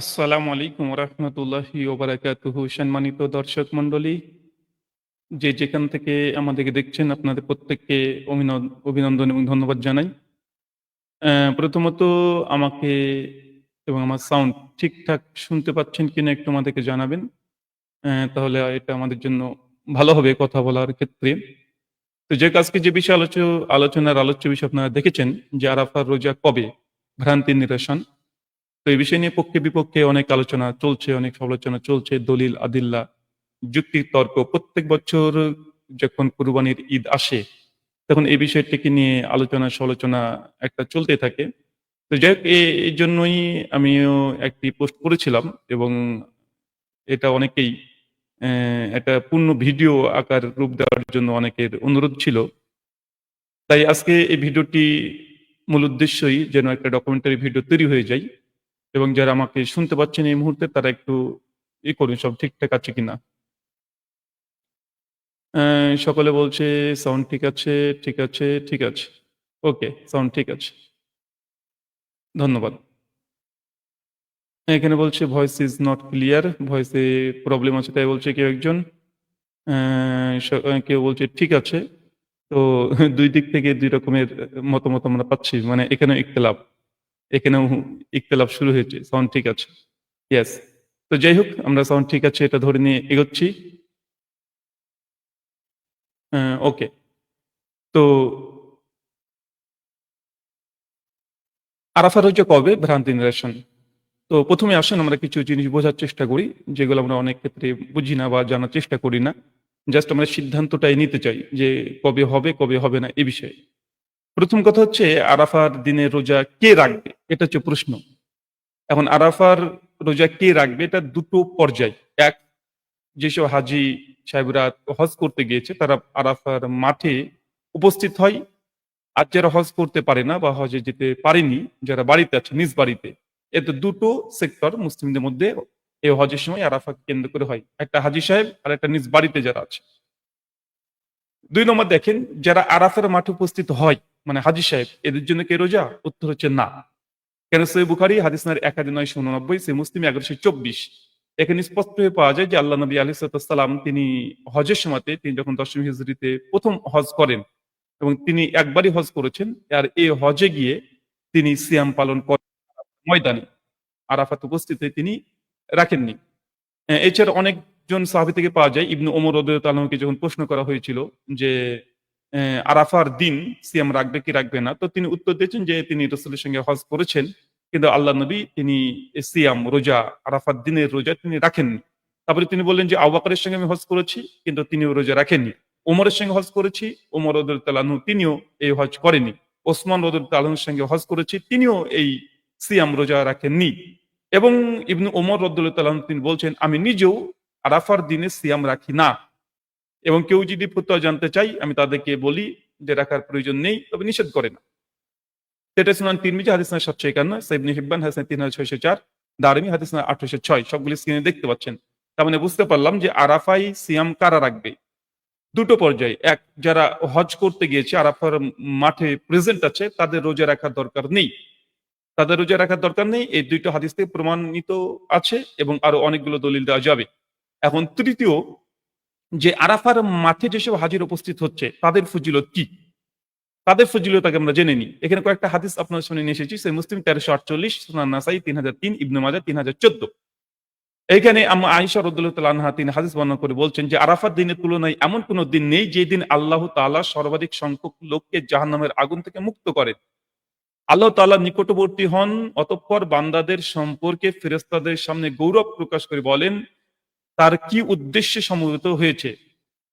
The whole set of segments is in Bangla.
আসসালামু আলাইকুম রহমতুল্লাহি ওবারাকাতুহু। সম্মানিত দর্শক মণ্ডলী, যে যেখান থেকে আমাদেরকে দেখছেন আপনাদের প্রত্যেককে অভিনন্দন এবং ধন্যবাদ জানাই। প্রথমত আমাকে এবং আমার সাউন্ড ঠিকঠাক শুনতে পাচ্ছেন কিনা একটু আমাদেরকে জানাবেন। তাহলে এটা আমাদের জন্য ভালো হবে কথা বলার ক্ষেত্রে। তো আজকে যে বিষয়ে আলোচনার আলোচ্য বিষয় আপনারা দেখেছেন যে আরাফার রোজা কবে? ভ্রান্তির নিরসন। তো এই বিষয় নিয়ে পক্ষে বিপক্ষে অনেক আলোচনা চলছে, অনেক সমালোচনা চলছে, দলিল আদিল্লা, যুক্তি তর্ক। প্রত্যেক বছর যখন কুরবানির ঈদ আসে তখন এই বিষয়টিকে নিয়ে আলোচনা সমালোচনা একটা চলতে থাকে। তো যাই হোক, এই জন্যই আমিও একটি পোস্ট করেছিলাম এবং এটা অনেকেই একটা পূর্ণ ভিডিও আকার রূপ দেওয়ার জন্য অনেকের অনুরোধ ছিল। তাই আজকে এই ভিডিওটি মূল উদ্দেশ্যই যেন একটা ডকুমেন্টারি ভিডিও তৈরি হয়ে যায় এবং যারা আমাকে শুনতে পাচ্ছেন এই মুহূর্তে তারা একটু করুন, সব ঠিকঠাক আছে কিনা। সকলে বলছে সাউন্ড ঠিক আছে, ঠিক আছে, ঠিক আছে। ওকে, সাউন্ড ঠিক আছে। ধন্যবাদ। এখানে বলছে ভয়েস ইজ নট ক্লিয়ার, ভয়েসে প্রবলেম আছে তাই বলছে কেউ একজন। কেউ বলছে ঠিক আছে। তো দুই দিক থেকে দুই রকমের মতামত আমরা পাচ্ছি, মানে এখানেও ইখতিলাফ, এখানেও ইখতিলাফ শুরু হয়েছে। সাউন্ড ঠিক আছে, ইয়েস। তো যাই হোক, আমরা সাউন্ড ঠিক আছে এটা ধরে নিয়ে এগোচ্ছি। ওকে। তো আরাফাত হচ্ছে কবে? ভ্রান্তি নিরসন। তো প্রথমে আসেন আমরা কিছু জিনিস বোঝার চেষ্টা করি, যেগুলো আমরা অনেক ক্ষেত্রে বুঝি না বা জানার চেষ্টা করি না। জাস্ট আমরা সিদ্ধান্তটাই নিতে চাই যে কবে হবে, কবে হবে না এ বিষয়ে। প্রথম কথা হচ্ছে আরাফার দিনে রোজা কে রাখবে? এটা হচ্ছে প্রশ্ন। এখন আরাফার রোজা কে রাখবে এটা দুটো পর্যায়। এক, যেসব হাজী সাহেবরা হজ করতে গিয়েছে তারা আরাফার মাঠে উপস্থিত হয়। আর যারা হজ করতে পারে না বা হজে যেতে পারেনি, যারা বাড়িতে আছে নিজ বাড়িতে, এতে দুটো সেক্টর মুসলিমদের মধ্যে এই হজের সময় আরাফাকে কেন্দ্র করে হয়। একটা হাজী সাহেব আর একটা নিজ বাড়িতে যারা আছে। ২ নম্বর দেখেন, যারা আরাফার মাঠে উপস্থিত হয় মানে হাজী সাহেব, এদের জন্য কে রোজা? উত্তর হচ্ছে না। কেন? সহিহ বুখারী হাদিস নাম্বার 1989, সহিহ মুসলিম 1124। এখানে স্পষ্ট হয়ে পাওয়া যায় যে আল্লাহ নবী আলাইহিস সালাম তিনি হজের সময়তে তিনি যখন ১০ম হিজরীতে প্রথম হজ করেন এবং তিনি একবারই হজ করেছেন। আর এই হজে গিয়ে তিনি সিয়াম পালন করেন ময়দানে। আরাফাত উপস্থিত হয়ে তিনি রাখেননি। এছাড়া অনেকজন সাহাবী থেকে পাওয়া যায়, ইবনে ওমর রাদিয়াল্লাহু আনহুকে যখন প্রশ্ন করা হয়েছিল যে আরাফার দিন সিয়াম রাখবে কি রাখবে না? তো তিনি উত্তর দিয়েছেন যে তিনি রাসূলের সঙ্গে হজ করেছেন। কিন্তু আল্লাহ নবী তিনি সিয়াম রোজা, আরাফার দিনের রোজা তিনি রাখেননি। তারপরে তিনি বললেন যে আবু বকরের সঙ্গে আমি হজ করেছি কিন্তু তিনিও রোজা রাখেননি। ওমরের সঙ্গে হজ করেছি, ওমর রাদিয়াল্লাহু আনহু তিনিও এই হজ করেননি। ওসমান রাদিয়াল্লাহু আনহুর সঙ্গে হজ করেছি, তিনিও এই সিয়াম রোজা রাখেননি। এবং ইবনে ওমর রাদিয়াল্লাহু আনহু তিনি বলছেন, আমি নিজেও আরাফার দিনে সিয়াম রাখি না। এবং কেউ যদি ফতোয়া জানতে চাই আমি তাদেরকে বলি যে রাখার প্রয়োজন নেই, তবে নিষেধ করে না। এটা সুনান তিরমিজি হাদিস নাম্বার ৭৫১, সহিহ ইবনে হিব্বান হাদিস নাম্বার ৩৬০৪, দারমি হাদিস নাম্বার ৮০৬। সবগুলো স্ক্রিনে দেখতে পাচ্ছেন। তার মানে বুঝতে পারলাম যে আরাফায় সিয়াম কারা রাখবে? দুটো পর্যায়ে। এক, যারা হজ করতে গিয়েছে আরাফার মাঠে প্রেজেন্ট আছে তাদের রোজা রাখার দরকার নেই। তাদের রোজা রাখার দরকার নেই। এই ২ টা হাদিস থেকে প্রমাণিত আছে এবং আরো অনেকগুলো দলিল দেওয়া যাবে। এখন তৃতীয়, যে আরাফার মাঠে যেসব হাজির উপস্থিত হচ্ছে তাদের ফজিলত কি? তাদের ফজিলতটাকে আমরা জেনে নিই। এখানে কয়েকটা হাদিস আপনাদের সামনে নিয়ে এসেছি। সহিহ মুসলিম ১৩৪৮, সুনান নাসাই ৩০০৩, ইবনে মাজাহ ৩০১৪। এইখানে আম্মা আয়েশা রাদিয়াল্লাহু তাআলা আনহা তিনি হাদিস বর্ণনা করে বলছেন যে আরাফাত দিনের তুলনায় এমন কোন দিন নেই যে দিন আল্লাহ তাআলা সর্বাধিক সংখ্যক লোককে জাহান্নামের আগুন থেকে মুক্ত করেন। আল্লাহ তাআলা নিকটবর্তী হন, অতঃপর বান্দাদের সম্পর্কে ফেরেশতাদের সামনে গৌরব প্রকাশ করে বলেন তার কি উদ্দেশ্যে সমবেত হয়েছে,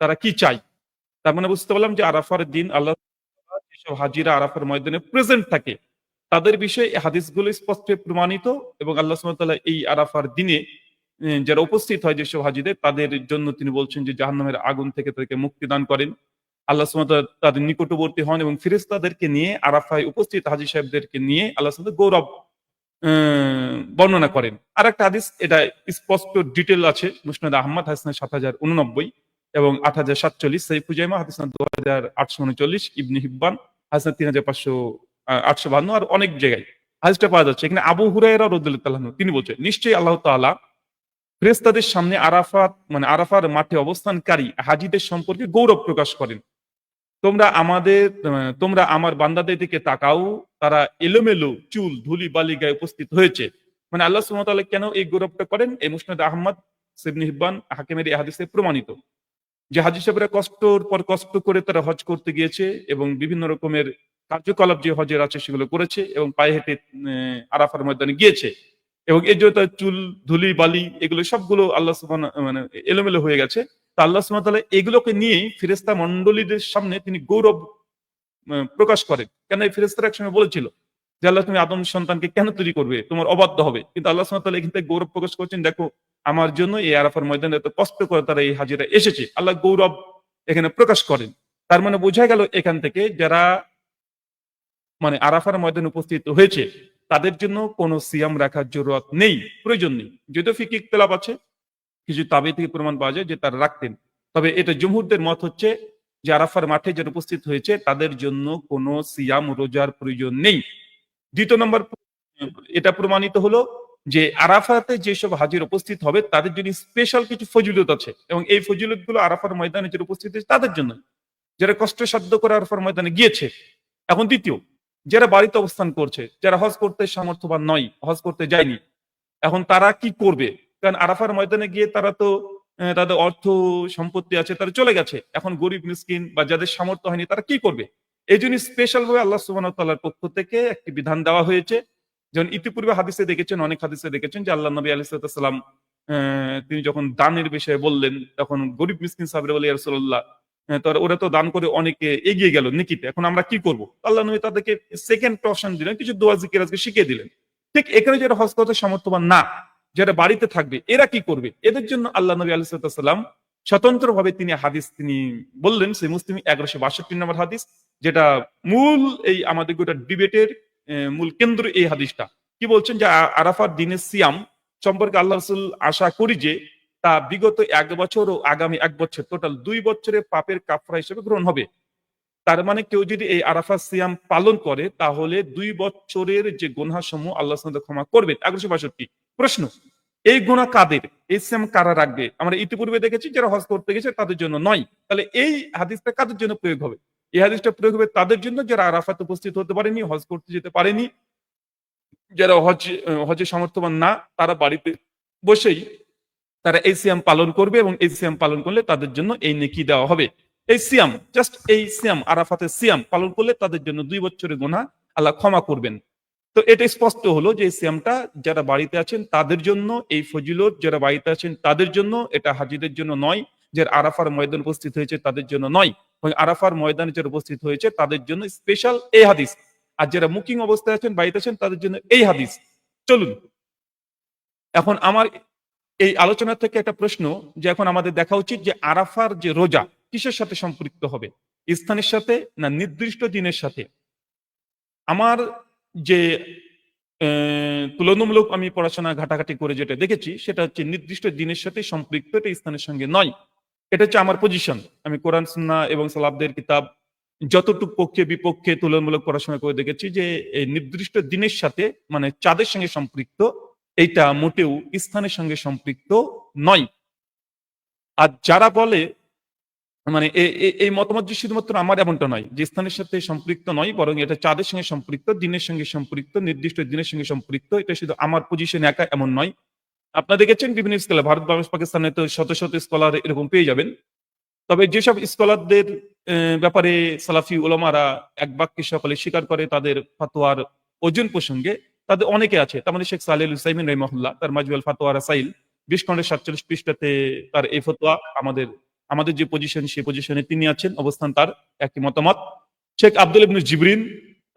তারা কি চায়। তার মানে বুঝতে পারলাম যে আরাফার দিন আল্লাহ তাআলা যেসব হাজীরা আরাফার ময়দানে প্রেজেন্ট থাকে তাদের বিষয়ে এই হাদিসগুলো স্পষ্ট প্রমাণিত এবং আল্লাহ সুবহানাহু ওয়া তাআলা এই আরাফার দিনে যারা উপস্থিত হয় যেসব হাজীদের তাদের জন্য তিনি বলছেন যে জাহান্নামের আগুন থেকে তাদেরকে মুক্তি দান করেন। আল্লাহ সুবহানাহু ওয়া তাআলা তাদের নিকটবর্তী হন এবং ফেরেশতাদেরকে নিয়ে আরাফায় উপস্থিত হাজী সাহেবদেরকে নিয়ে আল্লাহ সুবহানাহু ওয়া তাআলা গৌরব বর্ণনা করেন। আরেকটা হাদিস এটা স্পষ্ট ডিটেইল আছে মুসনাদ আহমদ হাদিস নাম্বার ৭০৮৯ এবং ৮০৪৭, সহিহ খুজাইমা হাদিস নাম্বার ২৮৩৯, ইবনে হিব্বান হাদিস নাম্বার ৩৫০০ ৮৫২ আর অনেক জায়গায়। হাদিসটা পাওয়া যাচ্ছে এখানে আবু হুরায়রা রাদিয়াল্লাহু তাআলা আনহু তিনি বলছেন, নিশ্চয়ই আল্লাহ তাআলা ফেরেশতাদের সামনে আরাফার মাঠে অবস্থানকারী হাজীদের সম্পর্কে গৌরব প্রকাশ করেন। তোমরা আমার বান্দাদের দিকে তাকাও, তারা এলোমেলো চুল, ধূলি-বালি গায়ে উপস্থিত হয়েছে। মানে আল্লাহ সুবহানাহু ওয়া তাআলা কেন এই গৌরবটা করেন? এই মুসনাদ আহমদ, ইবনে হিব্বান, হাকিমের এই হাদিসে প্রমাণিত। যে হাজী সাহেবরা কষ্টর পর কষ্ট করে তারা হজ করতে গিয়েছে এবং বিভিন্ন রকমের কার্যকলাপ যে হজের আছে সেগুলো করেছে এবং পায়ে হেঁটে আরাফার ময়দানে গিয়েছে। এবং এর জন্য তার চুল, ধুলি, বালি এগুলো সবগুলো আল্লাহ মানে এলোমেলো হয়ে গেছে। তো আল্লাহ সুবহানাহু ওয়া তাআলা এগুলোকে নিয়েই ফেরেশতা মণ্ডলীদের সামনে তিনি গৌরব প্রকাশ করেন। কেন এই ফেরেশতারা একসময় বলেছিল যে, "আল্লাহ তুমি আদম সন্তানকে কেন তৈরি করবে? তোমার অবাধ্য হবে।" কিন্তু আল্লাহ সুবহানাহু ওয়া তাআলা এখান থেকে গৌরব প্রকাশ করছেন, দেখো আমার জন্য এই আরাফার ময়দানে এত কষ্ট করে তারা এই হাজীরা এসেছে। আল্লাহ গৌরব এখানে প্রকাশ করেন। তার মানে বোঝা গেল এখান থেকে যারা মানে আরাফার ময়দানে উপস্থিত হয়েছে, তাদের জন্য কোনো সিয়াম রাখার জরুরত নেই, প্রয়োজন নেই। যদিও ফিকহি ইখতিলাফ আছে, কিছু তাবেঈ থেকে প্রমাণ পাওয়া যায় যে তারা রাখতেন। তবে এটা জমহুরদের মত হচ্ছে যে আরাফার মাঠে যারা উপস্থিত হয়েছে তাদের জন্য কোনো সিয়াম রোজার প্রয়োজন নেই। ২য় নম্বর এটা প্রমাণিত হলো যে আরাফাতে যেসব হাজির উপস্থিত হবে তাদের জন্য স্পেশাল কিছু ফজিলত আছে এবং এই ফজিলতগুলো আরাফার ময়দানে যারা উপস্থিত হয়েছে তাদের জন্য। যারা কষ্টসাধ্য করে আরাফার ময়দানে গিয়েছে। এখন ২য়, যারা বাড়িতে অবস্থান করছে, যারা হজ করতে সামর্থ্যবান নয়, হজ করতে যায়নি। এখন তারা কি করবে? কারণ আরাফার ময়দানে গিয়ে তারা তো তাদের অর্থ সম্পত্তি আছে তারা চলে গেছে। এখন গরিব মিসকিন বা যাদের সামর্থ্য হয়নি তারা কি করবে? এজন্য স্পেশাল ভাবে আল্লাহ সুবহানাহু ওয়া তাআলার পক্ষ থেকে একটি বিধান দেওয়া হয়েছে। যেমন ইতিপূর্বে হাদিসে দেখেছেন, অনেক হাদিসে দেখেছেন যে আল্লাহ নবী আলাইহিস সালাম তিনি যখন দানের বিষয়ে বললেন, তখন গরিব মিসকিন সাহাবীরা বলে, "ইয়া রাসূলুল্লাহ, তো ওরা তো দান করে অনেকে এগিয়ে গেল নেকিতে। এখন আমরা কি করব?" আল্লাহ নবী তাদেরকে সেকেন্ড অপশন দিলেন, কিছু দোয়া জিকির আজকে শিখিয়ে দিলেন। ঠিক এখানে যারা হজ করতে সামর্থ্যবান না, যারা বাড়িতে থাকবে, এরা কি করবে? এদের জন্য আল্লাহ নবী আলাইহিস সালাম স্বতন্ত্রভাবে তিনি হাদিস তিনি বললেন, সহিহ মুসলিম ১১৬২ নম্বর হাদিস, যেটা মূল এই আমাদের গোটা ডিবেটের মূল কেন্দ্র এই হাদিসটা। কি বলছেন যে আরাফার দিনের সিয়াম সম্পর্কে আল্লাহ রাসূল আশা করি যে তা বিগত ১ বছর ও আগামী ১ বছর টোটাল ২ বছরের পাপের কাফারা হিসেবে গ্রহণ হবে। তার মানে কেউ যদি এই আরাফাত সিয়াম পালন করে তাহলে ২ বছরের যে গুনাহসমূহ আল্লাহ সুবহানাহু ওয়া তাআলা ক্ষমা করবেন। ১১৬২। প্রশ্ন, এই গুনাহ কাদের? এই সিয়াম কারা রাখবে? আমরা ইতিপূর্বে দেখেছি যারা হজ করতে গেছে তাদের জন্য নয়। তাহলে এই হাদিসটা কাদের জন্য প্রয়োগ হবে? এই হাদিসটা প্রয়োগ হবে তাদের জন্য যারা আরাফাতে উপস্থিত হতে পারেনি, হজ করতে যেতে পারেনি, যারা হজে সামর্থ্যবান না, তারা বাড়িতে বসেই তারা এই সিয়াম পালন করবে এবং এই সিয়াম পালন করলে তাদের জন্য এই নেকি দেওয়া হবে। এই সিয়াম, জাস্ট এই সিয়াম, আরাফাতের সিয়াম পালন করলে তাদের জন্য ২ বছরের গুনাহ আল্লাহ ক্ষমা করবেন। তো এটা স্পষ্ট হলো যে এই সিয়ামটা যারা বাড়িতে আছেন তাদের জন্য এই ফজিলত, যারা বাড়িতে আছেন তাদের জন্য, এটা হাজীদের জন্য নয়। যারা আরাফার ময়দানে উপস্থিত হয়েছে তাদের জন্য নয়। এবং আরাফার ময়দানে যারা উপস্থিত হয়েছে তাদের জন্য স্পেশাল এই হাদিস। আর যারা মুকিং অবস্থায় আছেন, বাড়িতে আছেন তাদের জন্য এই হাদিস। চলুন, এখন আমার এই আলোচনা থেকে একটা প্রশ্ন যে এখন আমাদের দেখা উচিত যে আরাফার যে রোজা কিসের সাথে সম্পৃক্ত হবে? স্থানের সাথে না নির্দিষ্ট দিনের সাথে? আমার যে তুলনামূলক আমি পড়াশোনা ঘাটাঘাটি করে যেটা দেখেছি সেটা হচ্ছে নির্দিষ্ট দিনের সাথে সম্পৃক্ত, এটা স্থানের সঙ্গে নয়। এটা হচ্ছে আমার পজিশন। আমি কোরআন সুন্নাহ এবং সালাফদের কিতাব যতটুক পক্ষে বিপক্ষে তুলনামূলক পড়াশোনা করে দেখেছি যে এই নির্দিষ্ট দিনের সাথে মানে চাঁদের সঙ্গে সম্পৃক্ত, এইটা মোটেও স্থানের সঙ্গে সম্পৃক্ত নয়। আর যারা বলে মানে এই মতামত যে শুধুমাত্র আমার এমনটা নয় যে স্থানের সাথে সম্পৃক্ত নয়, বরং এটা চাঁদের সঙ্গে সম্পৃক্ত, দিনের সঙ্গে সম্পৃক্ত, নির্দিষ্ট দিনের সঙ্গে সম্পৃক্ত, এটা শুধু আমার পজিশন একা এমন নয়। আপনারা দেখেছেন বিভিন্ন স্কলার, ভারত, বাংলাদেশ, পাকিস্তানে তো শত শত স্কলার এরকম পেয়ে যাবেন। তবে যেসব স্কলারদের ব্যাপারে সালাফি উলামারা এক বাক্যে সকলে স্বীকার করে তাদের ফাতোয়ার ওজন প্রসঙ্গে, তাদের অনেকে আছে। তার মধ্যে শেখ সালেহ আল উসাইমিন রাহিমাহুল্লাহ তার মাজমুল ফাতোয়া রাসাইল ২০ খন্ডের ৪৭ পৃষ্ঠাতে তার এই ফতোয়া আমাদের যে পজিশন সেই পজিশনে তিনি আছেন, অবস্থান তার একই মতামত। শেখ আব্দুল ইবনে জিবরিন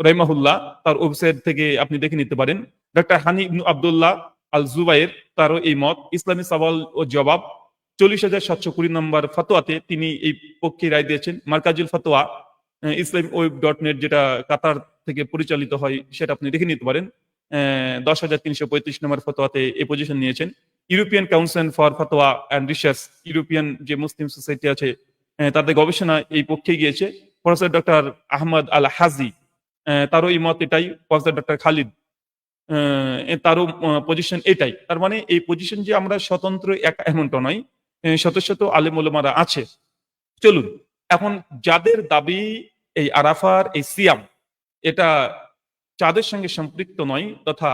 রাহিমাহুল্লাহ তার ওয়েবসাইট থেকে আপনি দেখে নিতে পারেন। ডক্টর হানি ইবনু আব্দুল্লাহ আল জুবায়ের তারও এই মত। ইসলামী সওয়াল ও জবাব ৪০,৭২০ নম্বর ফতোয়াতে তিনি এই পক্ষে রায় দিয়েছেন। মার্কাজুল ফতোয়া ইসলামওয়েব.নেট যেটা কাতার থেকে পরিচালিত হয় সেটা আপনি দেখে নিতে পারেন। ১০,৩৩৫ নম্বর ফতোয়াতে এই পজিশন নিয়েছেন। ইউরোপিয়ান কাউন্সিল ফর ফতোয়া অ্যান্ড রিসার্চ, ইউরোপিয়ান যে মুসলিম সোসাইটি আছে তাদের গবেষণা এই পক্ষে গিয়েছে। প্রফেসর ডক্টর আহমদ আল হাজি তারও এই মত এটাই। প্রফেসর ডক্টর খালিদ তারও পজিশন এটাই। তার মানে এই পজিশন যে আমরা স্বতন্ত্র একা এমনটা নয়। শত, শত আলেম ওলামারা আছে। চলুন এখন যাদের দাবি এই আরাফার এই সিয়াম এটা চাঁদের সঙ্গে সম্পৃক্ত নয় তথা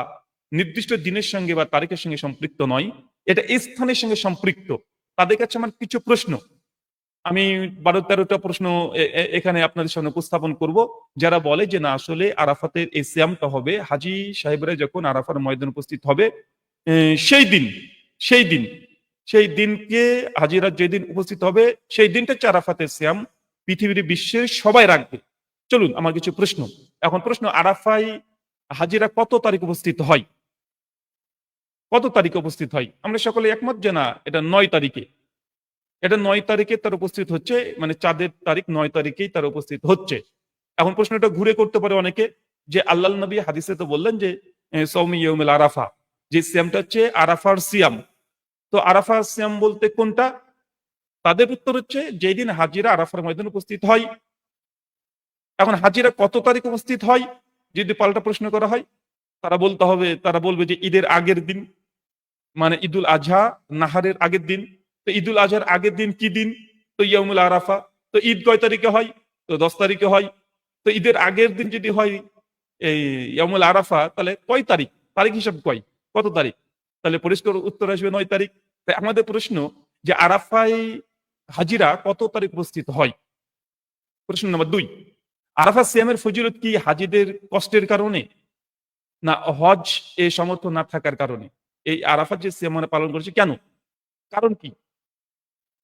নির্দিষ্ট দিনের সঙ্গে বা তারিখের সঙ্গে সম্পৃক্ত নয়, এটা স্থানের সঙ্গে সম্পৃক্ত। তাদের কাছে আমার কিছু প্রশ্ন, আমি ১২-১৩টা প্রশ্ন এখানে আপনাদের সামনে উপস্থাপন করব। যারা বলে যে না আসলে আরাফাতের এই সিয়ামটা হবে হাজী সাহেবরা যখন আরাফার ময়দানে উপস্থিত হবে এ সেই দিন, সেই দিন, সেই দিনকে হাজীরা যেদিন উপস্থিত হবে সেই দিনটা হচ্ছে আরাফাতের সিয়াম। পৃথিবীর বিশ্বের সবাই রাখবে। চলুন আমার কিছু প্রশ্ন। এখন প্রশ্ন আরাফায় হাজীরা কত তারিখ উপস্থিত হয়? কত তারিখে উপস্থিত হয়? আমরা সকলে একমত যে না এটা ৯ তারিখে। এটা ৯ তারিখে তার উপস্থিত হচ্ছে, মানে চাঁদের তারিখ ৯ তারিখেই তার উপস্থিত হচ্ছে। এখন প্রশ্নটা ঘুরে করতে পারে অনেকে যে আল্লাহর নবী হাদিসে তো বললেন যে সৌমি ইয়ৌমিল আরাফা, যে সিয়ামটা হচ্ছে আরাফার সিয়াম। তো আরাফার সিয়াম বলতে কোনটা? তাদের উত্তর হচ্ছে যেদিন হাজিরা আরাফার ময়দানে উপস্থিত হয়। এখন হাজিরা কত তারিখ উপস্থিত হয় যদি পাল্টা প্রশ্ন করা হয়? তারা বলবে যে ঈদের আগের দিন, মানে ঈদুল আজহা নাহারের আগের দিন। তো ঈদুল আজহার আগের দিন কি দিন? তো ইয়ামুল আরাফা। তো ঈদ কয় তারিখে হয়? তো ১০ তারিখে হয়। তো ঈদের আগের দিন যদি হয় এই ইয়ামুল আরাফা, তাহলে কয় তারিখ? তারিখ হিসাব কয়? কত তারিখ? তাহলে পরিষ্কার উত্তর আসবে ৯ তারিখ। তাই আমাদের প্রশ্ন যে আরাফায় হাজিরা কত তারিখ উপস্থিত হয়? প্রশ্ন নম্বর ২, আরাফা সিয়ামের ফজিলত কি হাজীদের কষ্টের কারণে, না হজ এ সমর্থ না থাকার কারণে? এই আরাফাত যে সিয়াম আমরা পালন করছি কেন? কারণ কি?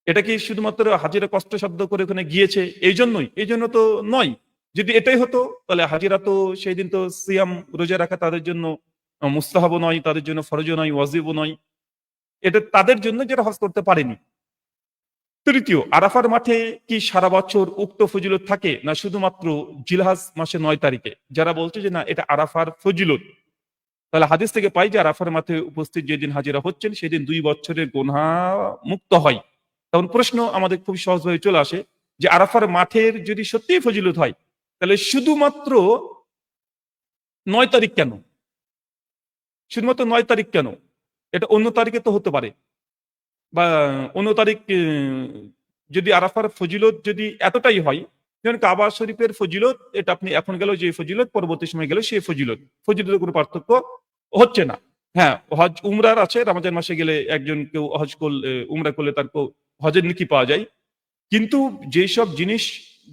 এটা কি শুধুমাত্র হাজিরা কষ্ট সাধ্য করে ওখানে গিয়েছে এই জন্যই? এই জন্য তো নয়। যদি এটাই হতো তাহলে হাজিরা তো সেই দিন তো সিয়াম রোজা রাখা তাদের জন্য মুস্তাহাবও নয়, তাদের জন্য ফরজও নয়, ওয়াজিবও নয়। এটা তাদের জন্য যারা হজ করতে পারেনি। তৃতীয়, আরাফার মাঠে কি সারা বছর উক্ত ফজিলত থাকে, না শুধুমাত্র জিলহাজ মাসের ৯ তারিখে? যারা বলছে যে না এটা আরাফার ফজিলত, তাহলে হাদিস থেকে পাই যে আরাফার মাঠে উপস্থিত যেদিন হাজিরা হচ্ছেন সেদিন ২ বছরের গুনাহ মুক্ত হয়। তখন প্রশ্ন আমাদের খুব সহজভাবে চলে আসে যে আরাফার মাঠের যদি সত্যিই ফজিলত হয় তাহলে শুধুমাত্র ৯ তারিখ কেন? শুধুমাত্র ৯ তারিখ কেন? এটা অন্য তারিখে তো হতে পারে, বা অন্য তারিখ যদি আরাফার ফজিলত যদি এতটাই হয়, যেমন কাবা শরীফের ফজিলত এটা আপনি এখন গেলেও যে ফজিলত, পরবর্তী সময় গেলেও সেই ফজিলত। ফজিলতের কোনো পার্থক্য হচ্ছে না। হ্যাঁ, হজ উমরার আছে, রমজান মাসে গেলে একজন কেউ হজ করলে উমরা করলে তার হজের নেকি পাওয়া যায়। কিন্তু যেসব জিনিস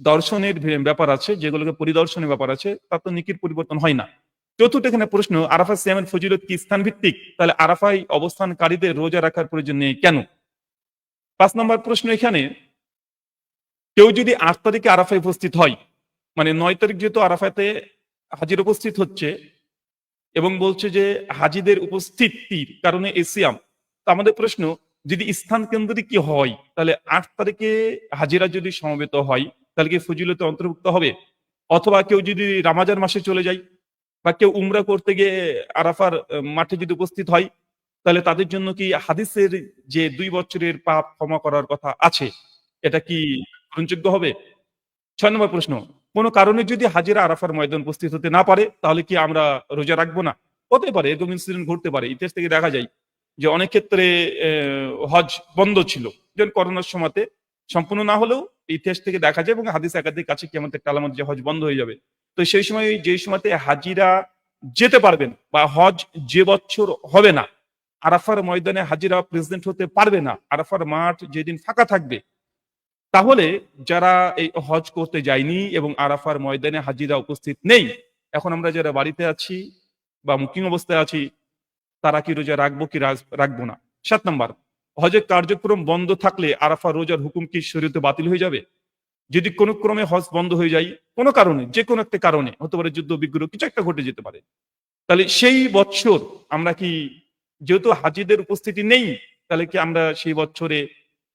দর্শনের ব্যাপার আছে, যেগুলোকে পরিদর্শনের ব্যাপার আছে, তার তো নেকির পরিবর্তন হয় না। চতুর্থ এখানে প্রশ্ন, আরাফা সিয়ামের ফজিলত কি স্থান ভিত্তিক? তাহলে আরাফায় অবস্থানকারীদের রোজা রাখার প্রয়োজন নেই কেন? ৫ নম্বর প্রশ্ন এখানে, কেউ যদি ৮ তারিখে আরাফায় উপস্থিত হয়, মানে ৯ তারিখ যেহেতু আরাফাতে হাজির উপস্থিত হচ্ছে এবং বলছে যে হাজিদের উপস্থিতির কারণে এই সিয়াম। তো আমাদের প্রশ্ন, যদি স্থান কেন্দ্রিক কি হয় তাহলে ৮ তারিখে হাজিরা যদি সমবেত হয় তাহলে কি ফজিলতে অন্তর্ভুক্ত হবে? অথবা কেউ যদি রামাজান মাসে চলে যায় বা কেউ উমরা করতে গিয়ে আরাফার মাঠে যদি উপস্থিত হয় তাহলে তাদের জন্য কি হাদিসের যে ২ বছরের পাপ ক্ষমা করার কথা আছে এটা কি গ্রহণযোগ্য হবে? ৬ নম্বর প্রশ্ন, কোন কারণে যদি হাজিরা আরাফার ময়দান উপস্থিত হতে না পারে তাহলে কি আমরা রোজা রাখবো না? হতে পারে, এরকম ইনসিডেন্ট ঘটতে পারে। ইতিহাস থেকে দেখা যায় যে অনেক ক্ষেত্রে হজ বন্ধ ছিল। যেমন করোনার সময়তে সম্পূর্ণ না হলেও ইতিহাস থেকে দেখা যায় এবং হাদিস একাধিক আছে কিয়ামতের একটা আলামত যে হজ বন্ধ হয়ে যাবে। তো সেই সময় যে সময়তে হাজিরা যেতে পারবেন বা হজ যে বছর হবে না, আরাফার ময়দানে হাজিরা প্রেসিডেন্ট হতে পারবে না, আরাফার মাঠ যেদিন ফাঁকা থাকবে, তাহলে যারা এই হজ করতে যায়নি এবং আরাফার ময়দানে হাজিরা উপস্থিত নেই, এখন আমরা যারা বাড়িতে আছি বা মুকিম অবস্থায় আছি তারা কি রোজা রাখবো কি রাখবো না? ৭ নাম্বার, হজের কার্যক্রম বন্ধ থাকলে আরাফা রোজার হুকুম কি শরীয়তে বাতিল হয়ে যাবে? যদি কোনো ক্রমে হজ বন্ধ হয়ে যায়, কোনো কারণে, যে কোনো একটা কারণে হতে পারে, যুদ্ধ বিগ্রহ কিছু একটা ঘটে যেতে পারে, তাহলে সেই বছর আমরা কি, যেহেতু হাজিদের উপস্থিতি নেই, তাহলে কি আমরা সেই বছরে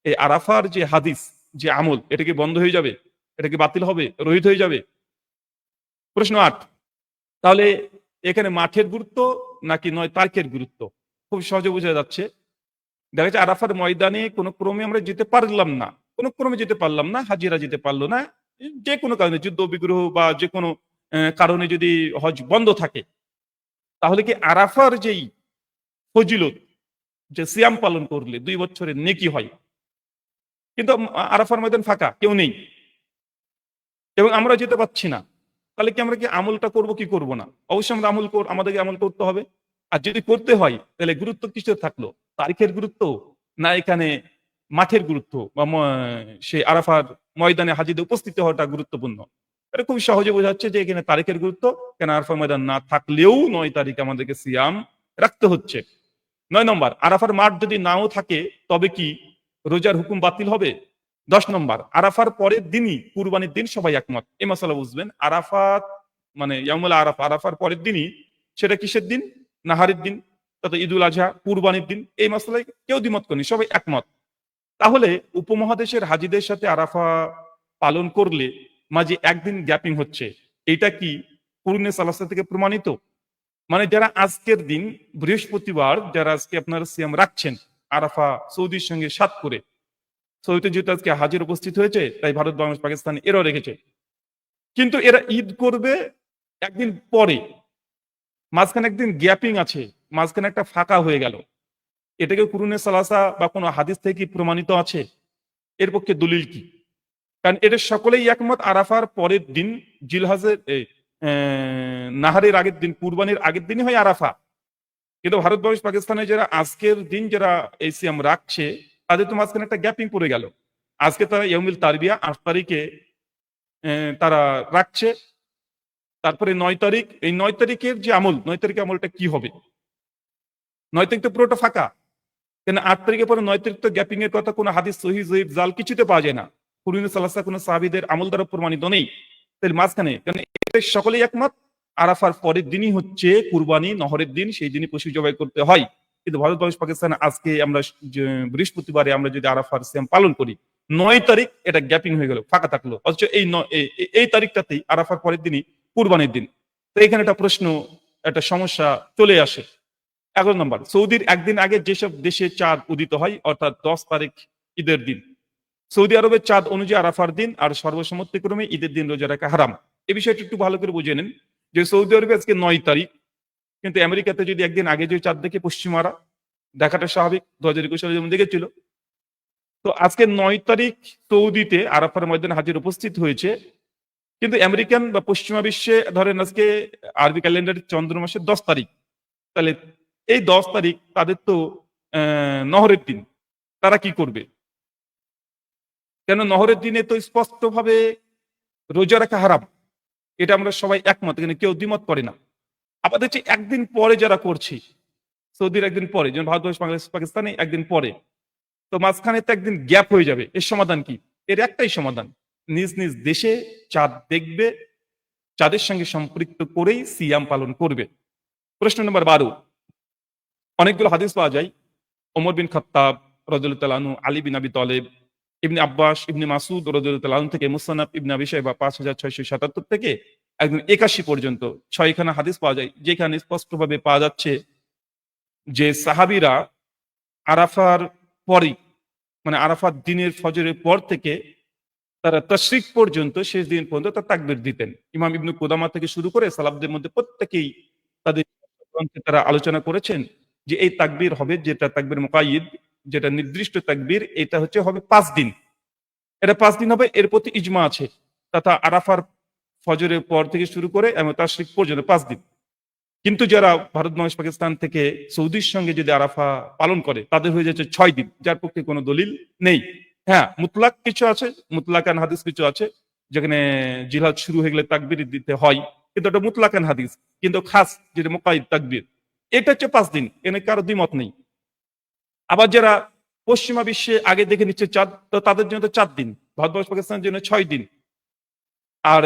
এই আরাফার যে হাদিস, যে আমল, এটা কি বন্ধ হয়ে যাবে? এটা কি বাতিল হবে, রহিত হয়ে যাবে? প্রশ্ন ৮, তাহলে এখানে মাঠের গুরুত্ব নাকি ৯ তারিখের গুরুত্ব? খুব সহজে বোঝা যাচ্ছে। দেখা যাচ্ছে আরাফার ময়দানে কোনো ক্রমে আমরা যেতে পারলাম না, কোনো ক্রমে যেতে পারলাম না, হাজিরা যেতে পারলো না, যে কোনো কারণে যুদ্ধ বিগ্রহ বা যে কোনো কারণে যদি হজ বন্ধ থাকে, তাহলে কি আরাফার যেই ফজিলত, যে সিয়াম পালন করলে 2 বছরের নেকি হয়, কিন্তু আরাফার ময়দান ফাঁকা, কেউ নেই এবং আমরা যেতে পারছি না, তাহলে কি আমরা কি আমলটা করব কি করব না? অবশ্যই আমরা আমাদেরকে আমল করতে হবে। আর যদি করতে হয় তাহলে গুরুত্ব কিসের থাকলো? তারিখের গুরুত্ব, না এখানে মাঠের গুরুত্ব বা সেই আরাফার ময়দানে হাজিদের উপস্থিত হওয়াটা গুরুত্বপূর্ণ? এটা খুব সহজে বোঝা যাচ্ছে যে এখানে তারিখের গুরুত্ব। কেন আরাফার ময়দান না থাকলেও ৯ তারিখ আমাদেরকে সিয়াম রাখতে হচ্ছে। ৯ নম্বর, আরাফার মাঠ যদি নাও থাকে তবে কি রোজার হুকুম বাতিল হবে? ১০ নম্বর, আরাফার পরের দিনই কুরবানির দিন, সবাই একমত। এই মাসালা বুঝবেন। আরাফাত মানে ইয়াউমুল আরাফা, আরাফার পরের দিনই সেটা কিসের দিন? নাহারের দিন, তথা ঈদুল আজহা, কুরবানির দিন। এই মাসালায় কেউ দ্বিমত করেনি, সবাই একমত। তাহলে উপমহাদেশের হাজীদের সাথে আরাফা পালন করলে মাঝে একদিন গ্যাপিং হচ্ছে, এটা কি কুরআনে সালাসা থেকে প্রমাণিত? মানে যারা আজকের দিন বৃহস্পতিবার, যারা আজকে আপনারা সিয়াম রাখছেন আরাফা সৌদির সঙ্গে সাত করে, সৌদিতে যেহেতু আজকে হাজির উপস্থিত হয়েছে তাই ভারত, বাংলাদেশ, পাকিস্তান এরাও রেখেছে, কিন্তু এরা ঈদ করবে একদিন পরে, মাঝখানে একদিন গ্যাপিং আছে, মাঝখানে একটা ফাঁকা হয়ে গেল। এটাকে কুরআনে সালাসা বা কোনো হাদিস থেকে কি প্রমাণিত আছে? এর পক্ষে দলিল কি? কারণ এটা সকলেই একমত, আরাফার পরের দিন জিলহাজের নাহারের আগের দিন, কুরবানির আগের দিনই হয় আরাফা। কিন্তু ভারত, বাংলাদেশ, পাকিস্তানে যারা আজকের দিন যারা এই সিয়াম রাখছে, তাদের তো মাঝখানে একটা গ্যাপিং পড়ে গেল। আজকে তারা ইয়ৌমুল তারবিয়া ৮ তারিখে তারা রাখছে, তারপরে ৯ তারিখ, এই ৯ তারিখের যে আমল, ৯ তারিখে আমলটা কি হবে? ৯ তারিখ তো পুরোটা ফাঁকা। কেন ৮ তারিখের পরে ৯ তারিখ তো গ্যাপিং এর কথা কোনো হাদিস সহিহ জয়ীফ জাল কিছুতে পাওয়া যায় না। কুরআনে সালাসা কোনো সাহাবীদের আমল দ্বারা প্রমাণিত নেই। তাহলে মাঝখানে কারণ এতে সকলেই একমত, আরাফার পরের দিনই হচ্ছে কুরবানি, নহরের দিন, সেই দিনই পশু জবাই করতে হয়। কিন্তু ভারত, বাংলাদেশ, পাকিস্তান আজকে আমরা বৃহস্পতিবারে আমরা যদি আরাফার সিয়াম পালন করি, ৯ তারিখ এটা গ্যাপিং হয়ে গেল, ফাঁকা থাকলো, অথচ এই তারিখটাতেই আরাফার পরের দিনই কুরবানির দিন। তো এখানে একটা প্রশ্ন, একটা সমস্যা চলে আসে। ১১ নম্বর, সৌদির একদিন আগে যেসব দেশে চাঁদ উদিত হয়, অর্থাৎ ১০ তারিখ ঈদের দিন, সৌদি আরবের চাঁদ অনুযায়ী আরাফার দিন আর সর্বসম্মতিক্রমে ঈদের দিন রোজা রাখা হারাম। এই বিষয়টা একটু ভালো করে বুঝে নেন যে সৌদি আরবে আজকে ৯ তারিখ, কিন্তু আমেরিকাতে যদি একদিন আগে যে চাঁদ দেখে পশ্চিমারা, দেখাটা স্বাভাবিক, ২০২১ সালে যেমন দেখেছিল। তো আজকে ৯ তারিখ সৌদিতে আরাফার ময়দানে হাজির উপস্থিত হয়েছে, কিন্তু আমেরিকান বা পশ্চিমা বিশ্বে ধরেন আজকে আরবি ক্যালেন্ডারের চন্দ্র মাসের ১০ তারিখ। তাহলে এই ১০ তারিখ তাদের তো নহরের দিন, তারা কি করবে? কেন নহরের দিনে তো স্পষ্টভাবে রোজা রাখা হারাম, এটা আমরা সবাই একমত, এখানে কেউ দ্বিমত করে না। আবার দেখছি একদিন পরে যারা করছি, সৌদির একদিন পরে, যেমন ভারতবর্ষ, বাংলাদেশ, পাকিস্তানে একদিন পরে, তো মাঝখানে তো একদিন গ্যাপ হয়ে যাবে। এর সমাধান কি? এর একটাই সমাধান, নিজ নিজ দেশে চাঁদ দেখবে, চাঁদের সঙ্গে সম্পৃক্ত করেই সিয়াম পালন করবে। প্রশ্ন নম্বর ১২, অনেকগুলো হাদিস পাওয়া যায় ওমর বিন খাত্তাব রাদিয়াল্লাহু তাআলা আনহু, আলী বিন আবি তালেব, ইবনে আব্বাস, ইবনে মাসুদ রাদিয়াল্লাহু তাআলা আনহু থেকে, মুসনাদ ইবনে আবি শাইবা ৫৬৭৭ থেকে একদম ৮১ পর্যন্ত ৬ খানা হাদিস পাওয়া যায়, যেখানে স্পষ্টভাবে পাওয়া যাচ্ছে যে সাহাবীরা আরাফার পরেই, মানে আরাফার দিনের ফজরের পর থেকে তারা তাশরিক পর্যন্ত, শেষ দিন পর্যন্ত তারা তাকবীর দিতেন। ইমাম ইবনে কুদামা থেকে শুরু করে সালাফদের মধ্যে প্রত্যেকেই তাদের গ্রন্থে তারা আলোচনা করেছেন যে এই তাকবীর হবে, যেটা তাকবীর মুকাইয়্যিদ, যেটা নির্দিষ্ট তাকবীর, এটা হবে ৫ দিন। এটা ৫ দিন হবে, এর প্রতি ইজমা আছে। তথা আরাফার ফজরের পর থেকে শুরু করে এবং তাশরিক পর্যন্ত ৫ দিন। কিন্তু যারা ভারত, বাংলাদেশ, পাকিস্তান থেকে সৌদির সঙ্গে যদি আরাফা পালন করে, তাদের হয়ে যাচ্ছে ৬ দিন, যার পক্ষে কোনো দলিল নেই। হ্যাঁ, মুতলাক কিছু আছে, মুতলাকান হাদিস কিছু আছে, যেখানে জিহাদ শুরু হয়ে গেলে তাকবীর দিতে হয়, কিন্তু এটা মুতলাকান হাদিস। কিন্তু খাস যেটা মুকাইয়্যিদ তাকবীর, এটা হচ্ছে ৫ দিন, এখানে কারো দ্বিমত নেই। আবার যারা পশ্চিমা বিশ্বে আগে দেখে নিচ্ছে চাঁদ, তো তাদের জন্য তো ৪ দিন, ভারত, বাংলাদেশ, পাকিস্তানের জন্য ৬ দিন, আর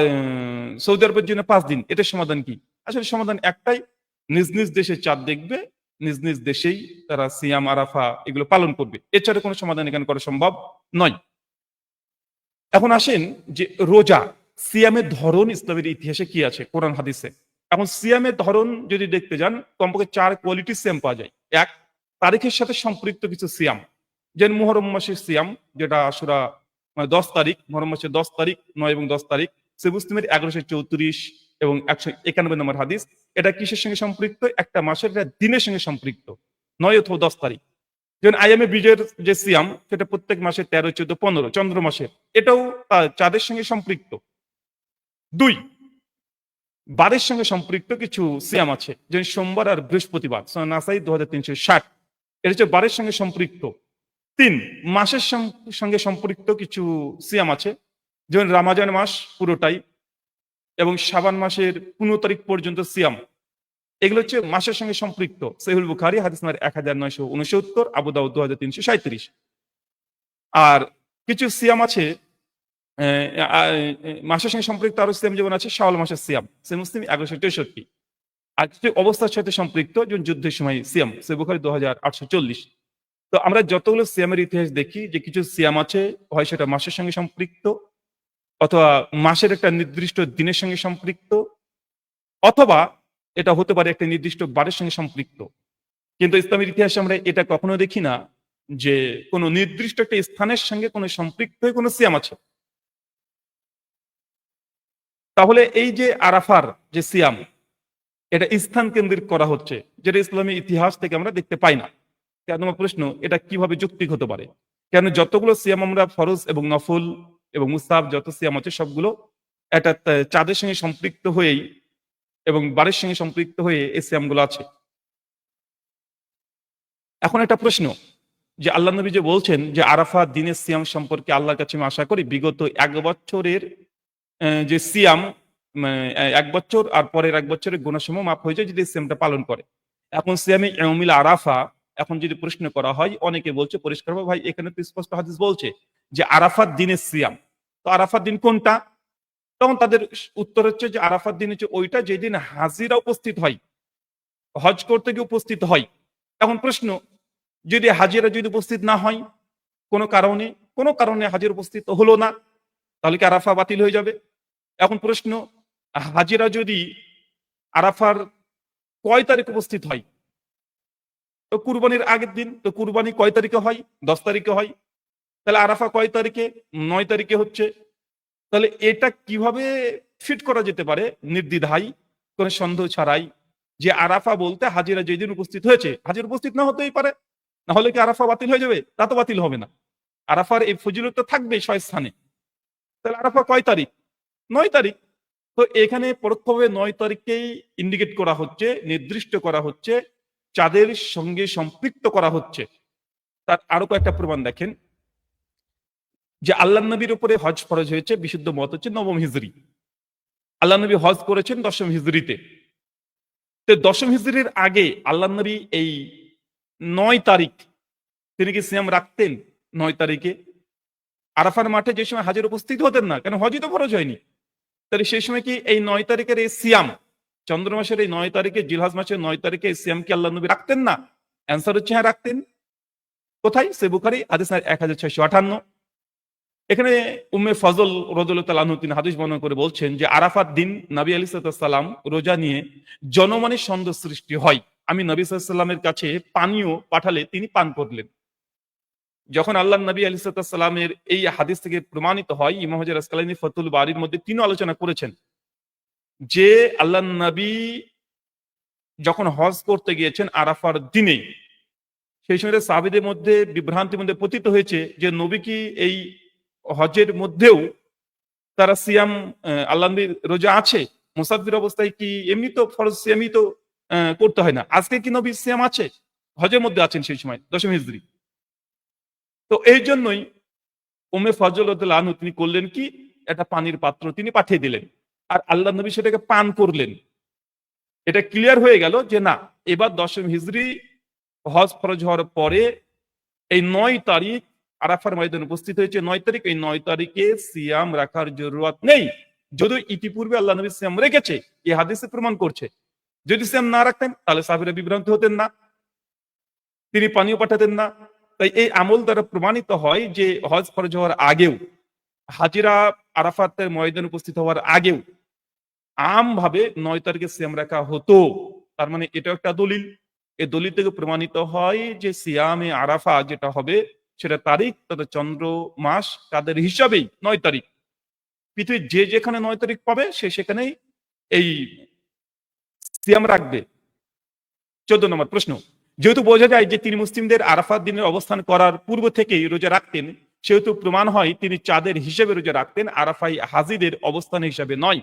সৌদি আরবের জন্য ৫ দিন। এটার সমাধান কি? আসলে সমাধান একটাই, নিজ নিজ দেশে চাঁদ দেখবে, নিজ নিজ দেশেই তারা সিয়াম, আরাফা এগুলো পালন করবে। এছাড়া কোনো সমাধান এখানে করা সম্ভব নয়। এখন আসেন যে রোজা, সিয়ামের ধরন ইসলামের ইতিহাসে কি আছে কোরআন হাদিসে। এখন সিয়ামের ধরন যদি দেখতে যান, কমপক্ষে ৪ কোয়ালিটির সিয়াম পাওয়া যায়। ১, তারিখের সাথে সম্পৃক্ত কিছু সিয়াম, যেমন মুহররম মাসের সিয়াম, যেটা আশুরা মানে ১০ তারিখ, মুহররম মাসের ১০ তারিখ, ৯ এবং ১০ তারিখ, সে মুসলিমের ১১৩৪ এবং 191 নম্বর হাদিস। এটা কিসের সঙ্গে সম্পৃক্ত? একটা মাসের একটা দিনের সঙ্গে সম্পৃক্ত, 9 অথবা 10 তারিখ। যেমন আইএমএ বিজয়ের যে সিয়াম, সেটা প্রত্যেক মাসে 13, 14, 15 চন্দ্র মাসের, এটাও চাঁদের সঙ্গে সম্পৃক্ত। 2, বারের সঙ্গে সম্পৃক্ত কিছু সিয়াম আছে, যেমন সোমবার আর বৃহস্পতিবার, সুনান নাসাই 2360, এটা হচ্ছে বারের সঙ্গে সম্পৃক্ত। 3, মাসের সঙ্গে সম্পৃক্ত কিছু সিয়াম আছে, যেমন রামাজান মাস পুরোটাই এবং শাবান মাসের 15 তারিখ পর্যন্ত সিয়াম। এগুলো হচ্ছে মাসের সঙ্গে সম্পৃক্ত। সহিহুল বুখারী হাদিস নাম্বার 1969, আবু দাউদ 2337। আর কিছু সিয়াম আছে মাসের সঙ্গে সম্পৃক্ত, আরো সিয়াম যেমন আছে শাওয়াল মাসের সিয়াম, সহিহ মুসলিম 1163। আর কিছু অবস্থার সাথে সম্পৃক্ত, যেমন যুদ্ধের সময় সিয়াম, সহিহ বুখারী 2840। তো আমরা যতগুলো সিয়ামের ইতিহাস দেখি যে কিছু সিয়াম আছে, হয় সেটা মাসের সঙ্গে সম্পৃক্ত, অথবা মাসের একটা নির্দিষ্ট দিনের সঙ্গে সম্পৃক্ত, অথবা এটা হতে পারে একটা নির্দিষ্ট বারের সঙ্গে সম্পৃক্ত। কিন্তু ইসলামের ইতিহাসে আমরা এটা কখনো দেখি না যে কোনো নির্দিষ্ট একটা স্থানের সঙ্গে কোনো সম্পৃক্ত হয়ে কোনো সিয়াম আছে। তাহলে এই যে আরাফার যে সিয়াম, এটা স্থান কেন্দ্রিক করা হচ্ছে, যেটা ইসলামী ইতিহাস থেকে আমরা দেখতে পাই না। কেন? আমার প্রশ্ন, এটা কিভাবে যৌক্তিক হতে পারে? কেন যতগুলো সিয়াম আমরা ফরজ এবং নফল এবং মুস্তাহাব যত সিয়াম আছে, সবগুলো একটা চাঁদের সঙ্গে সম্পৃক্ত হয়েই এবং বারের সঙ্গে সম্পৃক্ত হয়ে এই সিয়ামগুলো আছে। এখন একটা প্রশ্ন, যে আল্লাহ নবী যে বলছেন যে আরাফা দিনের সিয়াম সম্পর্কে আল্লাহর কাছে আমি আশা করি বিগত 1 বছরের যে সিয়াম, 1 বছর আর পরের 1 বছরের গুনাহসমূহ মাফ হয়ে যায় যদি এই সিয়ামটা পালন করে। এখন সিয়ামে ইয়াউমিল আরাফা, এখন যদি প্রশ্ন করা হয়, অনেকে বলছে পরিষ্কারভাবে, ভাই এখানে তো স্পষ্ট হাদিস বলছে যে আরাফার দিনের সিয়াম। তো আরাফার দিন কোনটা? তখন তাদের উত্তর হচ্ছে যে আরাফার দিন হচ্ছে ওইটা যেদিন হাজিরা উপস্থিত হয়, হজ করতে গিয়ে উপস্থিত হয়। এখন প্রশ্ন, যদি হাজিরা যদি উপস্থিত না হয়, কোনো কারণে হাজির উপস্থিত হলো না, তাহলে কি আরাফা বাতিল হয়ে যাবে? এখন প্রশ্ন, হাজিরা যদি আরাফার কয় তারিখ উপস্থিত হয়? তো কুরবানির আগের দিন। তো কুরবানি কয় তারিখে হয়? 10 তারিখে হয়। তাহলে আরাফা কয় তারিখে? 9 তারিখে হচ্ছে। তাহলে এটা কিভাবে ফিট করা যেতে পারে নির্দ্বিধায়, কোনো সন্দেহ ছাড়াই, যে আরাফা বলতে হাজিরা যেদিন উপস্থিত হয়েছে, হাজির উপস্থিত না হতেই পারে। না হলে কি আরাফা বাতিল হয়ে যাবে? তা তো বাতিল হবে না। আরাফার এই ফজিলত তো থাকবেই স্থানে। তাহলে আরাফা কয় তারিখ? 9 তারিখ। তো এখানে পরোক্ষভাবে 9 তারিখকেই ইন্ডিকেট করা হচ্ছে, নির্দিষ্ট করা হচ্ছে, চাঁদের সঙ্গে সম্পৃক্ত করা হচ্ছে। তার আরো কয়েকটা প্রমাণ দেখেন, যে আল্লাহ নবীর উপরে হজ ফরজ হয়েছে, বিশুদ্ধ মত হচ্ছে 9ম হিজরি। আল্লাহ নবী হজ করেছেন 10ম হিজরিতে। তো 10ম হিজরির আগে আল্লাহ নবী এই 9 তারিখ তিনি কি সিয়াম রাখতেন? 9 তারিখে আরাফার মাঠে যে সময় হাজির উপস্থিত হতেন না, কেন হজই তো ফরজ হয়নি। তাহলে সেই সময় কি এই 9 তারিখের এই সিয়াম, চন্দ্র মাসের এই 9 তারিখে, জিলহজ মাসের 9 তারিখে এই সিয়াম কি আল্লাহ নবী রাখতেন না? অ্যান্সার হচ্ছে হ্যাঁ, রাখতেন। কোথায়? সহিহ বুখারী হাদিস 1658। এখানে উম্মে ফজল রাদিয়াল্লাহু তাআলা আনহু তিনি হাদিস বর্ণনা করে বলছেন যে আরাফাত দিন নবী আলাইহিস সালাম রোজা নিয়ে জনমনে সন্দেহ সৃষ্টি হয়। আমি নবী সাল্লাল্লাহু আলাইহি ওয়াসাল্লামের কাছে পানীয় পাঠালে তিনি পান করলেন। যখন আল্লাহ নবী আলাইহিস সালামের এই হাদিস থেকে প্রমাণিত হয়, ইমাম হাজার আসকালানী ফাতুল বারীর মধ্যে তিনি আলোচনা করেছেন যে আল্লাহ নবী যখন হজ করতে গিয়েছেন আরাফার দিনে, সেই সময় সাহাবীদের মধ্যে বিভ্রান্তির মধ্যে পতিত হয়েছে যে নবী কি এই হজের মধ্যেও তারা সিয়াম, আল্লাহ নবীর রোজা আছে, মুসাফির অবস্থায় কি এমনি তো ফরজ সিয়ামই তো করতে হয় না, আজকে কি নবী সিয়াম আছে? হজের মধ্যে আছেন সেই সময় 10ম হিজরি। তো এই জন্যই উম্মে ফজল রাদিয়াল্লাহু আনহু তিনি করলেন কি, একটা পানির পাত্র তিনি পাঠিয়ে দিলেন, আর আল্লাহ নবী সেটাকে পান করলেন। এটা ক্লিয়ার হয়ে গেল যে না, এবার 10ম হিজরি হজ ফরজ হওয়ার পরে এই 9 তারিখ আরাফার ময়দানে উপস্থিত হয়েছে। 9 তারিখ, এই 9 তারিখে সিয়াম রাখার জরুরত নেই। যদিও ইতিপূর্বে আল্লাহ নবী সিয়াম রেখেছে, এই হাদিসে প্রমাণ করছে। যদি সিয়াম না রাখতেন তাহলে সাহাবীরা বিভ্রান্ত হতেন না, তিনি পানীয় পাঠাতেন না। তাই এই আমল দ্বারা প্রমাণিত হয় যে হজ ফরজ হওয়ার আগেও, হাজিরা আরাফাতের ময়দানে উপস্থিত হওয়ার আগেও আমভাবে 9 তারিখে সিয়াম রাখা হতো। তার মানে এটা একটা দলিল। এই দলিল থেকে প্রমাণিত হয় যে সিয়ামে আরাফা যেটা হবে সেটা তারিখ, তাদের চন্দ্র মাস তাদের হিসাবেই 9 তারিখ। পৃথিবীর যে যেখানে 9 তারিখ পাবে সে সেখানেই এই সিয়াম রাখবে? 14 নম্বর প্রশ্ন, যেহেতু বোঝা যায় যে তিনি মুসলিমদের আরাফাত দিনের অবস্থান করার পূর্ব থেকেই রোজা রাখতেন, সেহেতু প্রমাণ হয় তিনি চাঁদের হিসেবে রোজা রাখতেন, আরাফাই হাজিদের অবস্থান হিসাবে নয়।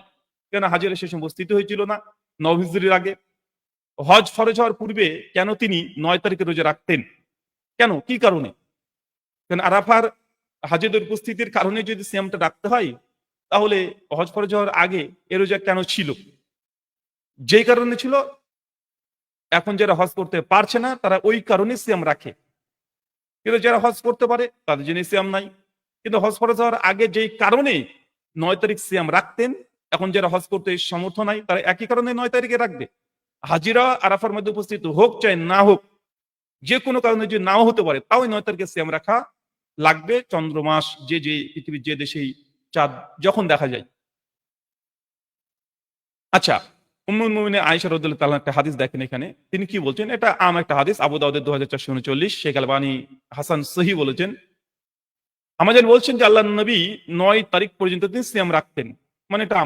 কেন হাজিরা সে সময় উপস্থিত হয়েছিল না 9 হিজরির আগে? হজ ফরজ হওয়ার পূর্বে কেন তিনি 9 তারিখে রোজা রাখতেন? কেন, কি কারণে? কারণ আরাফার হাজিদের উপস্থিতির কারণে যদি সিয়ামটা রাখতে হয়, তাহলে হজ ফরজ হওয়ার আগে এ রোজা কেন ছিল? যেই কারণে ছিল, এখন যারা হজ করতে পারছে না তারা ওই কারণে সিয়াম রাখে। কিন্তু যারা হজ করতে পারে তাদের জন্য সিয়াম নাই। কিন্তু হজ ফরজ হওয়ার আগে যেই কারণে 9 তারিখ সিয়াম রাখতেন, এখন যারা হজ করতে সমর্থ নাই তারা একই কারণে 9 তারিখে রাখবে। হাজিরা আরাফার মধ্যে উপস্থিত হোক চাই না হোক, যে কোনো কারণে যদি নাও হতে পারে, তাও 9 তারিখে সিয়াম রাখা লাগবে। চন্দ্রমাস যে পৃথিবীর যে দেশেই চাঁদ যখন দেখা যায়। আচ্ছা, উম্মুল মুমিনিন আয়েশা রাদিয়াল্লাহু তাআলা একটা হাদিস দেখেন এখানে। তিনি কি বলছেন? এটা একটা হাদিস, আবু দাউদের 2439, শেখ আলবানী হাসান সহিহ বলেছেন। আমাদের বলছেন যে আল্লাহর নবী 9 তারিখ পর্যন্ত তিনি সিয়াম রাখতেন। মানে এটা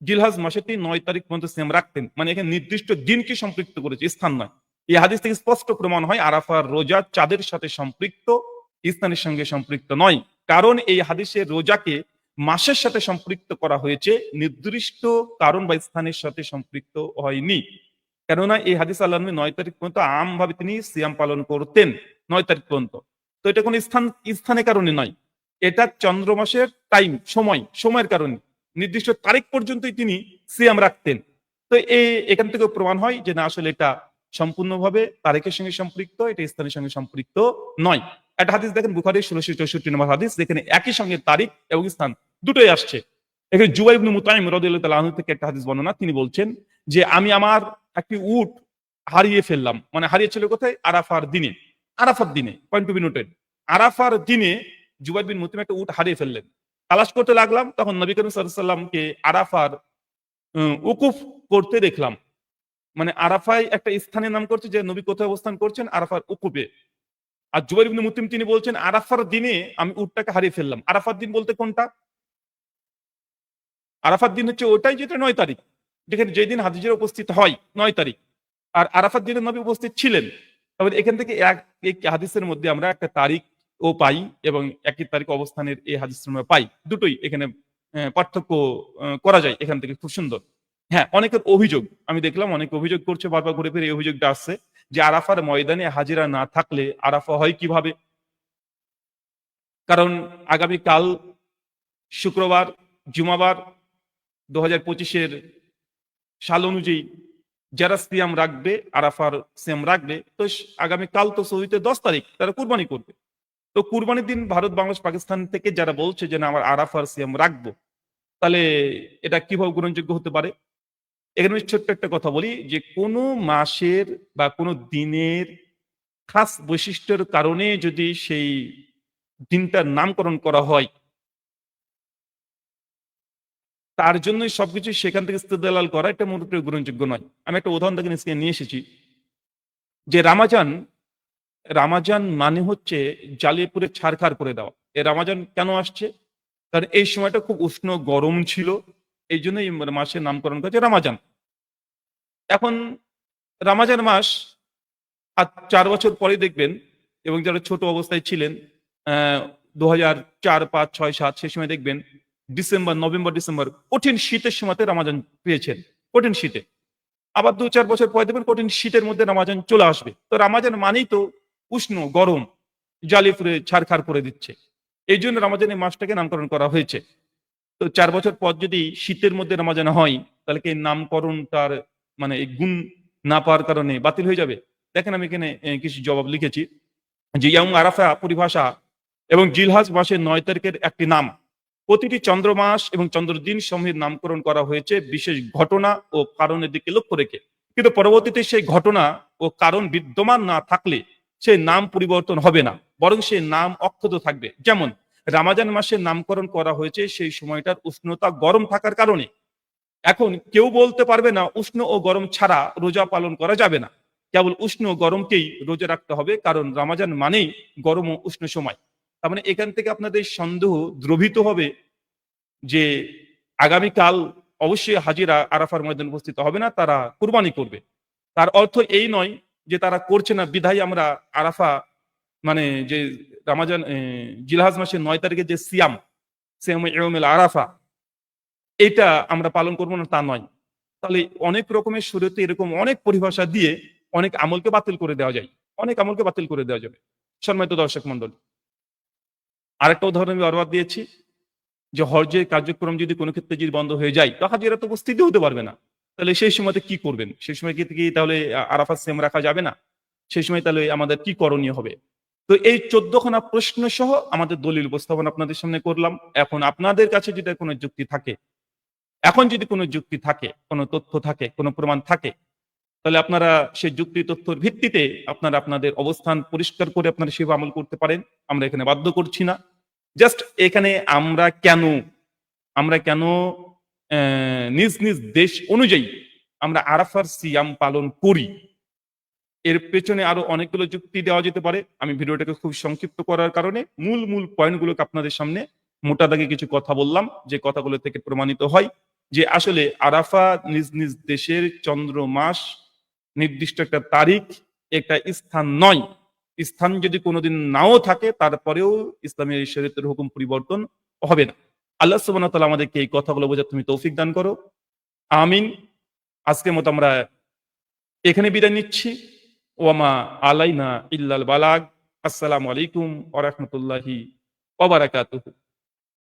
জিলহজ মাসে তিনি 9 তারিখ পর্যন্ত সিয়াম রাখতেন। মানে এখানে নির্দিষ্ট দিনকে সম্পৃক্ত করেছে, স্থান নয়। এই হাদিস থেকে স্পষ্ট প্রমাণ হয় আরাফার রোজা চাঁদের সাথে সম্পৃক্ত, স্থানের সঙ্গে সম্পৃক্ত নয়। কারণ এই হাদিসে রোজাকে মাসের সাথে সম্পৃক্ত করা হয়েছে, নির্দিষ্ট কারণ বা স্থানের সাথে সম্পৃক্ত হয়নি। কেননা এই হাদিস আল্লাহ নবী 9 তারিখ পর্যন্ত আমভাবে তিনি সিয়াম পালন করতেন, 9 তারিখ পর্যন্ত। তো এটা কোনো স্থানের কারণে নয়, এটা চন্দ্রমাসের টাইম, সময়ের কারণে নির্দিষ্ট তারিখ পর্যন্তই তিনি সিয়াম রাখতেন। তো এখান থেকে প্রমাণ হয় যে না, আসলে এটা সম্পূর্ণভাবে তারিখের সঙ্গে সম্পৃক্ত, এটা স্থানের সঙ্গে সম্পৃক্ত নয়। একটা হাদিস দেখেন, বুখারী 1664 নম্বর হাদিস, যেখানে একই সঙ্গে তারিখ এবং স্থান দুটোই আসছে। এখানে জুবাই ইবনে মুতাইম রাদিয়াল্লাহু তাআলা আনহু থেকে একটা হাদিস বর্ণনা, তিনি বলছেন যে আমি আমার একটি উট হারিয়ে ফেললাম। মানে হারিয়েছিল কোথায়? আরাফার দিনে, পয়েন্ট টু বি নোটেড। আরাফার দিনে জুবাই বিন মুতাইম একটা উট হারিয়ে ফেললেন। তালাশ করতে লাগলাম, তখন নবী করিম সাল্লাল্লাহু আলাইহি ওয়াসাল্লামকে আরাফার উকুফ করতে দেখলাম। মানে আরাফায় একটা স্থানের নাম করছে যে নবী কোথায় অবস্থান করছেন, আরাফার উকুফে। আর জুবাইর ইবনে মুতিম তিনি বলছেন আরাফার দিনে আমি উটটাকে হারিয়ে ফেললাম। আরাফার দিন বলতে কোনটা? আরাফার দিন হচ্ছে ওটাই যেটা 9 তারিখ, যেখানে যেদিন হাজিরা উপস্থিত হয় 9 তারিখ। আর আরাফার দিনে নবী উপস্থিত ছিলেন। তবে এখান থেকে এক হাদিসের মধ্যে আমরা একটা তারিখ ও পাই এবং একই তারিখ অবস্থানের এই হাদিস আমরা পাই। দুটোই এখানে পার্থক্য করা যায় এখান থেকে, খুব সুন্দর। হ্যাঁ, অনেকের অভিযোগ আমি দেখলাম, অনেকে অভিযোগ করছে, বারবার ঘুরে ফিরে এই অভিযোগটা আসছে যে আরাফার ময়দানে হাজিরা না থাকলে আরাফা হয় কিভাবে? কারণ আগামী কাল শুক্রবার, জুমাবার, 2025-এর সাল অনুযায়ী যারা সিয়াম রাখবে, আরাফার সিয়াম রাখবে, তো আগামী কাল তো সৌদিতে 10 তারিখ তারা কুরবানি করবে। তো কুরবানির দিন ভারত, বাংলাদেশ, পাকিস্তান থেকে যারা বলছে যে না আমার আরাফার সিয়াম রাখবো, তাহলে এটা কিভাবে গ্রহণযোগ্য হতে পারে? এখানে আমি ছোট্ট একটা কথা বলি যে কোনো মাসের বা কোনো দিনের খাস বৈশিষ্ট্যের কারণে যদি সেই দিনটার নামকরণ করা হয়, তার জন্যই সবকিছু সেখান থেকে ইস্তেদলাল করা এটা মোটেও গ্রহণযোগ্য নয়। আমি একটা উদাহরণ থেকে নিয়ে এসেছি যে রামাজান মানে হচ্ছে জ্বালিয়ে পুড়ে ছারখার করে দেওয়া। এই রামাজান কেন আসছে? কারণ এই সময়টা খুব উষ্ণ গরম ছিল, এই জন্য এই মাসের নামকরণ করেছে রামাজান। এখন রামাজান মাস আর 4 বছর পরে দেখবেন, এবং যারা ছোট অবস্থায় ছিলেন 2004, 5, 6, 7 সেই সময় দেখবেন নভেম্বর ডিসেম্বর কঠিন শীতের সময়তে রামাজান পেয়েছেন, কঠিন শীতে। আবার 2-4 বছর পরে দেখবেন কঠিন শীতের মধ্যে রামাজান চলে আসবে। তো রামাজান মানেই তো উষ্ণ গরম, জ্বালিয়ে পুড়ে ছারখার করে দিচ্ছে। এই জন্য রামাজান এই মাসটাকে নামকরণ করা হয়েছে। তো 4 বছর পর যদি শীতের মধ্যে রামাজান হয়, তাহলে কি এই নামকরণটার মানে এই গুণ না পাওয়ার কারণে বাতিল হয়ে যাবে? দেখেন আমি এখানে কিছু জবাব লিখেছি যে ইয়াউম আরাফা পরিভাষা এবং জিলহজ মাসের 9 তারিখের একটি নাম। প্রতিটি চন্দ্রমাস এবং চন্দ্রদিন সমূহের নামকরণ করা হয়েছে বিশেষ ঘটনা ও কারণের দিকে লক্ষ্য রেখে। কিন্তু পরবর্তীতে সেই ঘটনা ও কারণ বিদ্যমান না থাকলে সেই নাম পরিবর্তন হবে না, বরং সেই নাম অক্ষত থাকবে। যেমন রামাজান মাসের নামকরণ করা হয়েছে সেই সময়টার উষ্ণতা গরম থাকার কারণে। এখন কেউ বলতে পারবে না উষ্ণ ও গরম ছাড়া রোজা পালন করা যাবে না, কেবল উষ্ণ ও গরমকেই রোজা রাখতে হবে, কারণ রমাজান মানেই গরম ও উষ্ণ সময়। তার মানে এখান থেকে আপনাদের সন্দেহ দ্রবীত হবে যে আগামীকাল অবশ্যই হাজিরা আরাফার ময়দানে উপস্থিত হবে না, তারা কুরবানি করবে। তার অর্থ এই নয় যে তারা করছে না বিধায় আমরা আরাফা মানে যে রামাজান জিলহাজ মাসের ৯ তারিখে যে সিয়াম ইয়াউমুল আরাফা এটা আমরা পালন করব না তা নয়। তাহলে অনেক রকমের শরীয়তে এরকম অনেক পরিভাষা দিয়ে অনেক আমলকে বাতিল করে দেওয়া যায়। অনেক আমলকে বাতিল করে দেওয়া যাবে। সম্মানিত দর্শক মণ্ডলী, আরেকটা উদাহরণ আমি বারবার দিয়েছি যে হজ্জের কার্যক্রম যদি কোনো ক্ষেত্রে যদি বন্ধ হয়ে যায় তো হাজিরা তো উপস্থিত হতে পারবে না। তাহলে সেই সময়তে কি করবেন? সেই সময় কি তাহলে আরাফাত সিয়াম রাখা যাবে না? সেই সময় তাহলে আমাদের কি করণীয় হবে? তো এই ১৪ খানা প্রশ্ন সহ আমাদের দলিল উপস্থাপন আপনাদের সামনে করলাম। এখন আপনাদের কাছে যদি কোনো যুক্তি থাকে, এখন যদি কোনো যুক্তি থাকে, কোনো তথ্য থাকে, কোনো প্রমাণ থাকে, তাহলে আপনারা সেই যুক্তি তথ্যের ভিত্তিতে আপনারা আপনাদের অবস্থান পরিষ্কার করে আপনারা সেভাবে আমল করতে পারেন। আমরা এখানে বাধ্য করছি না। জাস্ট এখানে আমরা কেন নিজ নিজ দেশ অনুযায়ী আমরা আরাফার সিয়াম পালন করি, এর পেছনে আরো অনেকগুলো যুক্তি দেওয়া যেতে পারে। আমি ভিডিওটাকে খুব সংক্ষিপ্ত করার কারণে মূল পয়েন্টগুলোকে আপনাদের সামনে মোটা দাগে কিছু কথা বললাম, যে কথাগুলো থেকে প্রমাণিত হয় যে আসলে আরাফা নিজ নিজ দেশের চন্দ্র মাস নির্দিষ্ট একটা তারিখ, একটা স্থান নয়। স্থান যদি কোনোদিন নাও থাকে তারপরেও ইসলামের শরীয়তের হুকুম পরিবর্তন হবে না। আল্লাহ সুবহানাহু ওয়া তাআলা আমাদেরকে এই কথাগুলো বোঝার তুমি তৌফিক দান করো। আমিন। আজকের মতো আমরা এখানে বিদায় নিচ্ছি। ওয়ামা আলাইনা ইল্লাল বালাগ। আসসালামু আলাইকুম ওয়া রাহমাতুল্লাহি ওয়া বারাকাতুহু।